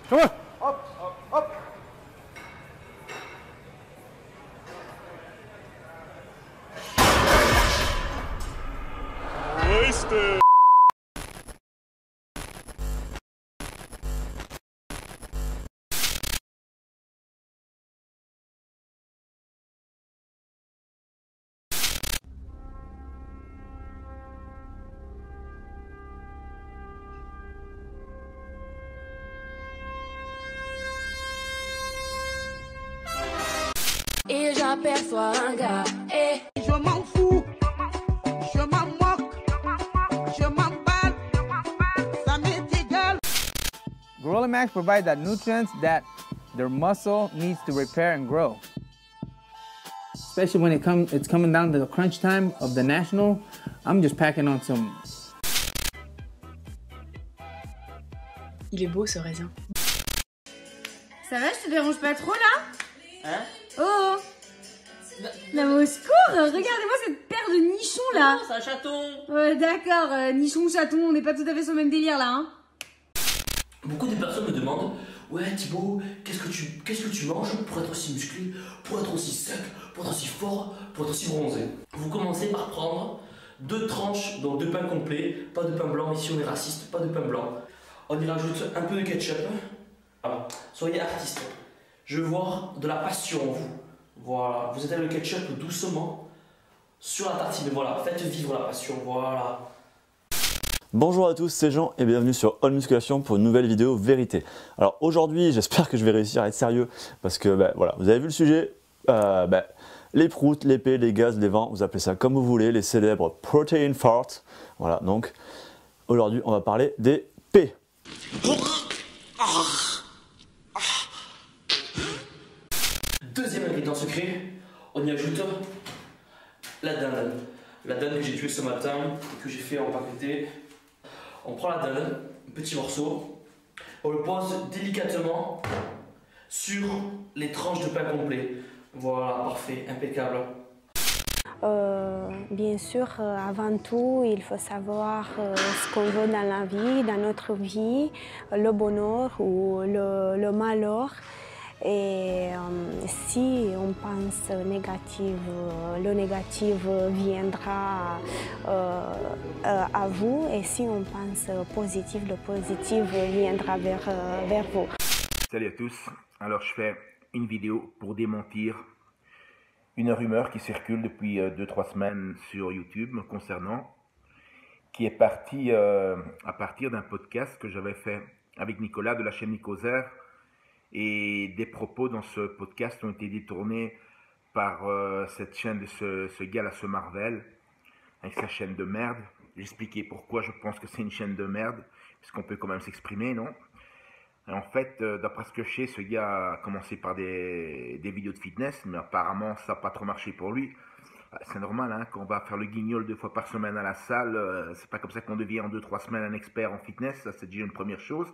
Come on. Hop, hop, hop. Wasted. Et j'aperçois un gars, et Je m'en fous, je m'en moque, je m'emballe, ça m'est égal. Gorilla Max provide that nutrients that their muscle needs to repair and grow. Especially when it's coming down to the crunch time of the national, I'm just packing on some. Il est beau ce raisin. Ça va, je te dérange pas trop là? Hein? Oh! Non mais au secours! Regardez-moi cette paire de nichons là! C'est un chaton! Ouais d'accord, nichon, chaton, on n'est pas tout à fait sur le même délire là hein! Beaucoup de personnes me demandent: ouais Thibaut, qu'est-ce que tu manges pour être aussi musclé, pour être aussi sec, pour être aussi fort, pour être aussi bronzé? Vous commencez par prendre 2 tranches, donc 2 pains complets, pas de pain blanc, ici on est raciste, pas de pain blanc. On y rajoute un peu de ketchup. Voilà. Soyez artiste. Je veux voir de la passion en vous. Voilà, vous étalez le ketchup doucement sur la tartine. Voilà, faites vivre la passion. Voilà. Bonjour à tous, c'est Jean et bienvenue sur All Musculation pour une nouvelle vidéo vérité. Alors aujourd'hui, j'espère que je vais réussir à être sérieux parce que voilà, vous avez vu le sujet. Les proutes, les pets, les gaz, les vents, vous appelez ça comme vous voulez, les célèbres protein farts. Voilà, donc aujourd'hui, on va parler des P. Deuxième ingrédient secret, on y ajoute la dinde. La dinde que j'ai tuée ce matin et que j'ai fait empaqueter. On prend la dinde, un petit morceau, on le pose délicatement sur les tranches de pain complet. Voilà, parfait, impeccable. Bien sûr, avant tout, il faut savoir ce qu'on veut dans la vie, dans notre vie, le bonheur ou le malheur. Et si on pense négatif, le négatif viendra à vous. Et si on pense positif, le positif viendra vers vous. Salut à tous. Alors je fais une vidéo pour démentir une rumeur qui circule depuis 2-3 semaines sur YouTube me concernant, qui est partie à partir d'un podcast que j'avais fait avec Nicolas de la chaîne Nicoser. Et des propos dans ce podcast ont été détournés par cette chaîne de ce gars là, ce Marvel, avec sa chaîne de merde. J'expliquais pourquoi je pense que c'est une chaîne de merde, parce qu'on peut quand même s'exprimer, non? Et en fait, d'après ce que je sais, ce gars a commencé par des vidéos de fitness, mais apparemment ça n'a pas trop marché pour lui. C'est normal, hein, quand on va faire le guignol 2 fois par semaine à la salle, c'est pas comme ça qu'on devient en 2-3 semaines un expert en fitness, ça c'est déjà une première chose.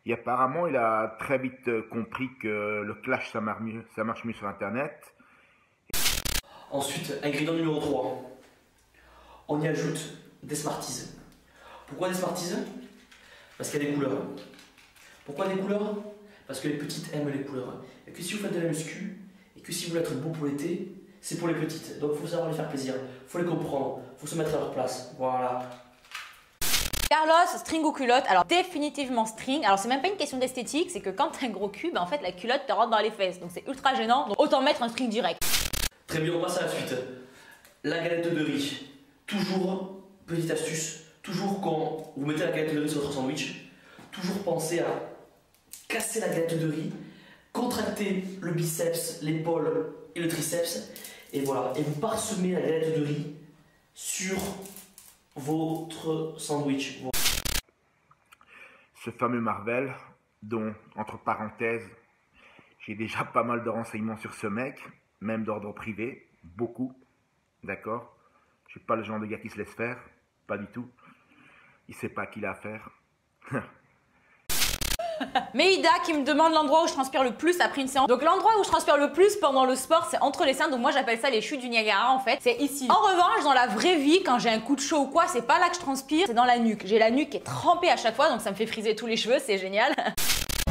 Et apparemment, il a très vite compris que le clash, ça marche mieux sur Internet. Ensuite, ingrédient numéro 3. On y ajoute des Smarties. Pourquoi des Smarties? Parce qu'il y a des couleurs. Pourquoi des couleurs? Parce que les petites aiment les couleurs. Et que si vous faites de la muscu, et que si vous voulez être beau pour l'été, c'est pour les petites. Donc il faut savoir les faire plaisir. Il faut les comprendre. Il faut se mettre à leur place. Voilà. Carlos, string ou culotte? Alors définitivement string. Alors c'est même pas une question d'esthétique, c'est que quand t'as un gros cul, en fait la culotte te rentre dans les fesses. Donc c'est ultra gênant, donc autant mettre un string direct. Très bien, on passe à la suite. La galette de riz. Toujours, petite astuce, toujours quand vous mettez la galette de riz sur votre sandwich, toujours pensez à casser la galette de riz, contracter le biceps, l'épaule et le triceps, et voilà, et vous parsemez la galette de riz sur votre sandwich. Ce fameux Marvel, dont, entre parenthèses, j'ai déjà pas mal de renseignements sur ce mec, même d'ordre privé, beaucoup, d'accord? Je suis pas le genre de gars qui se laisse faire, pas du tout. Il sait pas à qui il a affaire. Mais Ida qui me demande l'endroit où je transpire le plus après une séance. Donc l'endroit où je transpire le plus pendant le sport, c'est entre les seins. Donc moi j'appelle ça les chutes du Niagara en fait. C'est ici. En revanche, dans la vraie vie, quand j'ai un coup de chaud ou quoi, c'est pas là que je transpire, c'est dans la nuque. J'ai la nuque qui est trempée à chaque fois, donc ça me fait friser tous les cheveux, c'est génial.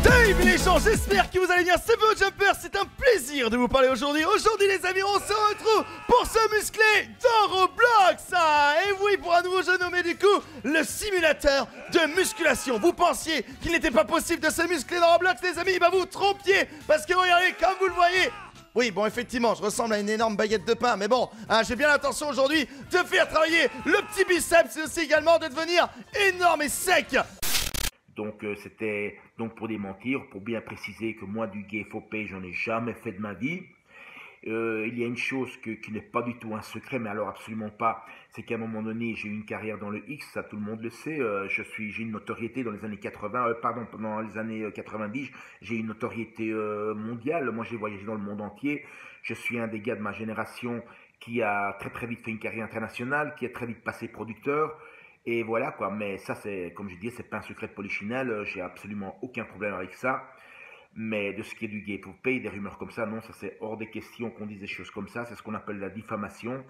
Damn! Salut les gens, j'espère que vous allez bien, c'est BoJumper, c'est un plaisir de vous parler aujourd'hui. Aujourd'hui les amis, on se retrouve pour se muscler dans Roblox. Et oui, pour un nouveau jeu nommé du coup le simulateur de musculation. Vous pensiez qu'il n'était pas possible de se muscler dans Roblox les amis, bah vous trompiez, parce que regardez, comme vous le voyez. Oui, bon, effectivement, je ressemble à une énorme baguette de pain, mais bon, hein, j'ai bien l'intention aujourd'hui de faire travailler le petit biceps et aussi également de devenir énorme et sec. Donc c'était donc pour démentir, pour bien préciser que moi du gay FOP, j'en ai jamais fait de ma vie. Il y a une chose qui n'est pas du tout un secret, mais alors absolument pas, c'est qu'à un moment donné, j'ai eu une carrière dans le X, ça tout le monde le sait, j'ai une notoriété dans les années 80, pendant les années 90, j'ai une notoriété mondiale, moi j'ai voyagé dans le monde entier, je suis un des gars de ma génération qui a très vite fait une carrière internationale, qui est très vite passé producteur, et voilà quoi, mais ça c'est, comme je disais, c'est pas un secret de polichinelle, j'ai absolument aucun problème avec ça. Mais de ce qui est du gay pour payer des rumeurs comme ça, non, ça c'est hors des questions qu'on dise des choses comme ça, c'est ce qu'on appelle la diffamation.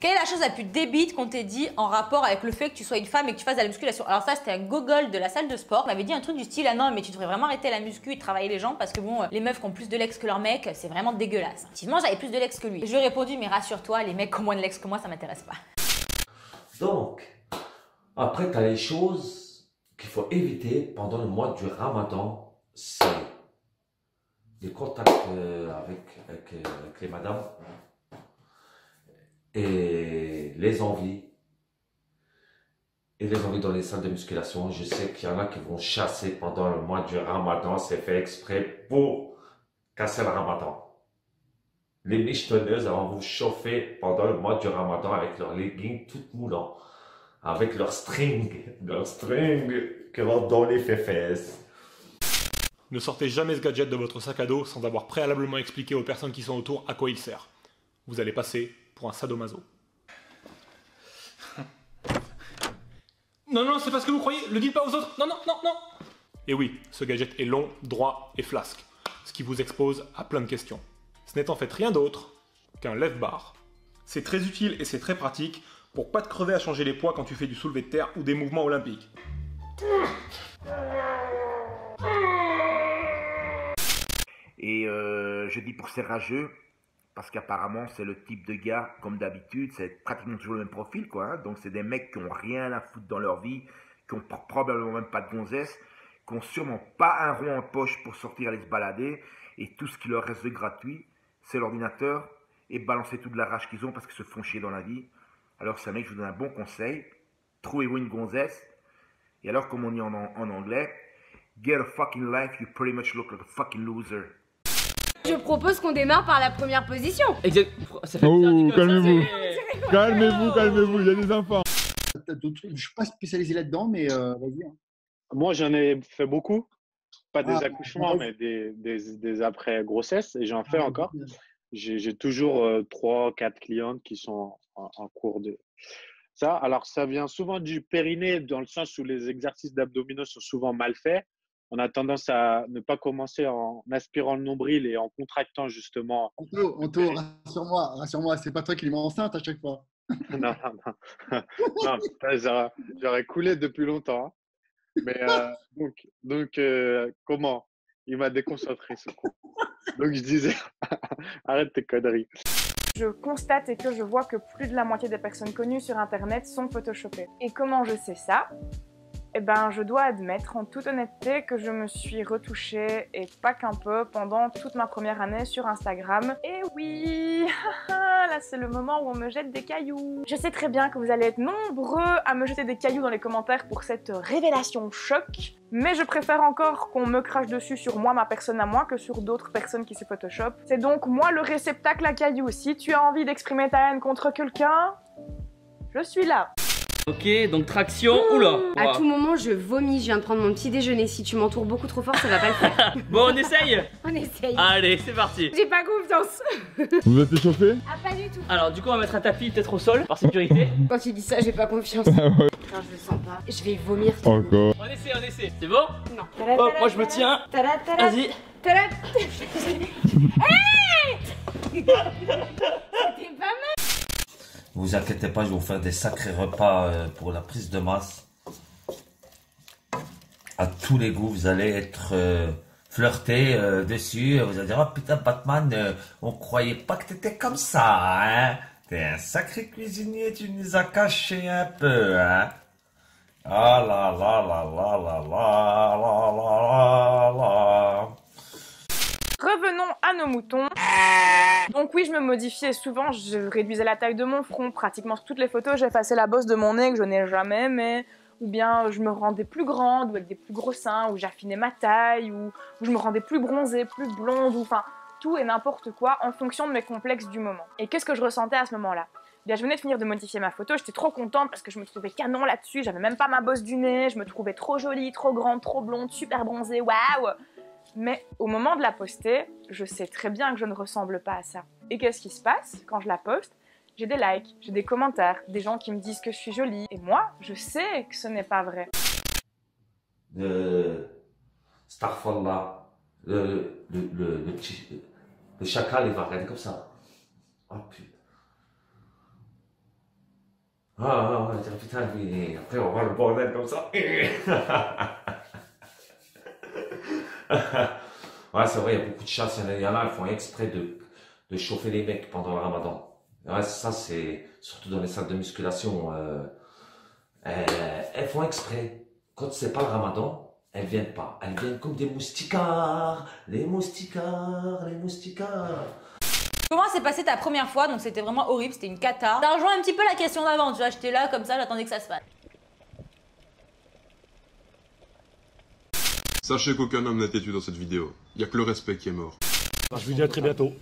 Quelle est la chose la plus débile qu'on t'ait dit en rapport avec le fait que tu sois une femme et que tu fasses de la musculation? Alors ça, c'était un gogol de la salle de sport. On m'avait dit un truc du style, ah non mais tu devrais vraiment arrêter la muscu et travailler les jambes parce que bon, les meufs qui ont plus de legs que leurs mecs, c'est vraiment dégueulasse. Effectivement, j'avais plus de legs que lui. Je lui ai répondu, mais rassure-toi, les mecs qui ont moins de legs que moi, ça m'intéresse pas. Donc, après t'as les choses qu'il faut éviter pendant le mois du Ramadan. C'est les contacts avec les madames et les envies. Et les envies dans les salles de musculation. Je sais qu'il y en a qui vont chasser pendant le mois du Ramadan. C'est fait exprès pour casser le Ramadan. Les michetonneuses vont vous chauffer pendant le mois du Ramadan avec leurs leggings tout moulants. Avec leurs strings qui rentrent dans les fesses. Ne sortez jamais ce gadget de votre sac à dos sans avoir préalablement expliqué aux personnes qui sont autour à quoi il sert. Vous allez passer pour un sadomaso. Non, c'est pas ce que vous croyez, le dites pas aux autres. Non. Et oui, ce gadget est long, droit et flasque, ce qui vous expose à plein de questions. Ce n'est en fait rien d'autre qu'un lève-barre. C'est très utile et c'est très pratique pour pas te crever à changer les poids quand tu fais du soulevé de terre ou des mouvements olympiques. Et je dis pour ces rageux, parce qu'apparemment c'est le type de gars, comme d'habitude, c'est pratiquement toujours le même profil quoi, hein. Donc c'est des mecs qui ont rien à foutre dans leur vie, qui ont probablement même pas de gonzesse, qui ont sûrement pas un rond en poche pour sortir aller se balader, et tout ce qui leur reste de gratuit, c'est l'ordinateur, et balancer toute la rage qu'ils ont parce qu'ils se font chier dans la vie. Alors c'est un mec, je vous donne un bon conseil, trouvez-vous une gonzesse, et alors comme on dit en anglais, get a fucking life, you pretty much look like a fucking loser. Je propose qu'on démarre par la première position. Exact. Ça fait calmez-vous. Calmez-vous, il y a des enfants. Je suis pas spécialisé là-dedans, mais vas-y. Hein. Moi, j'en ai fait beaucoup. Pas des accouchements, mais des après-grossesse. Et j'en fais encore. J'ai toujours 3-4 clientes qui sont en cours de ça. Alors, ça vient souvent du périnée, dans le sens où les exercices d'abdominaux sont souvent mal faits. On a tendance à ne pas commencer en aspirant le nombril et en contractant justement. Anto, rassure-moi, c'est pas toi qui les mets enceinte à chaque fois. Non, j'aurais coulé depuis longtemps. Hein. Mais donc comment? Il m'a déconcentré ce coup. Donc je disais, arrête tes conneries. Je constate et que je vois que plus de la moitié des personnes connues sur Internet sont photoshopées. Et comment je sais ça? Eh ben, je dois admettre en toute honnêteté que je me suis retouchée, et pas qu'un peu, pendant toute ma première année sur Instagram. Et oui, là c'est le moment où on me jette des cailloux. Je sais très bien que vous allez être nombreux à me jeter des cailloux dans les commentaires pour cette révélation choc, mais je préfère encore qu'on me crache dessus sur moi, ma personne à moi, que sur d'autres personnes qui se photoshopent. C'est donc moi le réceptacle à cailloux. Si tu as envie d'exprimer ta haine contre quelqu'un, je suis là. Ok, donc traction, oula. À tout moment, je vomis, je viens de prendre mon petit déjeuner. Si tu m'entoures beaucoup trop fort, ça va pas le faire. Bon, on essaye. On essaye. Allez, c'est parti. J'ai pas confiance. Vous êtes échauffé? Ah, pas du tout. Alors, du coup, on va mettre un tapis peut-être au sol, par sécurité. Quand tu dis ça, j'ai pas confiance. Ah ouais. Non, je le sens pas. Je vais vomir. Encore. On essaie. C'est bon? Non. Hop, moi je me tiens. Vas-y. Hey! C'était pas mal. Vous inquiétez pas, je vais vous faire des sacrés repas pour la prise de masse. à tous les goûts, vous allez être flirté dessus, vous allez dire, oh putain Batman, on croyait pas que t'étais comme ça, hein. T'es un sacré cuisinier, tu nous as caché un peu, hein. Ah là là là là là là là là là. Revenons à nos moutons. Donc oui, je me modifiais souvent, je réduisais la taille de mon front, pratiquement sur toutes les photos, j'effaçais la bosse de mon nez que je n'ai jamais aimé, ou bien je me rendais plus grande, ou avec des plus gros seins, ou j'affinais ma taille, ou je me rendais plus bronzée, plus blonde, ou enfin tout et n'importe quoi en fonction de mes complexes du moment. Et qu'est-ce que je ressentais à ce moment-là? Bien, je venais de finir de modifier ma photo, j'étais trop contente parce que je me trouvais canon là-dessus, j'avais même pas ma bosse du nez, je me trouvais trop jolie, trop grande, trop blonde, super bronzée, waouh! Mais au moment de la poster, je sais très bien que je ne ressemble pas à ça. Et qu'est-ce qui se passe quand je la poste? J'ai des likes, j'ai des commentaires, des gens qui me disent que je suis jolie. Et moi, je sais que ce n'est pas vrai. Starfall le chacal, il va regarder comme ça. Oh putain. Ah, putain, lui, après on va voir le bordel comme ça. Ouais, c'est vrai, il y a beaucoup de chasses, il y en a, ils font exprès de chauffer les mecs pendant le ramadan. Ouais, ça, c'est surtout dans les salles de musculation. Elles font exprès. Quand c'est pas le ramadan, elles viennent pas. Elles viennent comme des moustiquaires. Les moustiquaires, les moustiquaires. Comment s'est passée ta première fois? Donc c'était vraiment horrible, c'était une cata. Ça rejoint un petit peu la question d'avant, tu vois, j'étais là comme ça, j'attendais que ça se passe. Sachez qu'aucun homme n'a été tué dans cette vidéo. Il n'y a que le respect qui est mort. Je vous dis à très bientôt.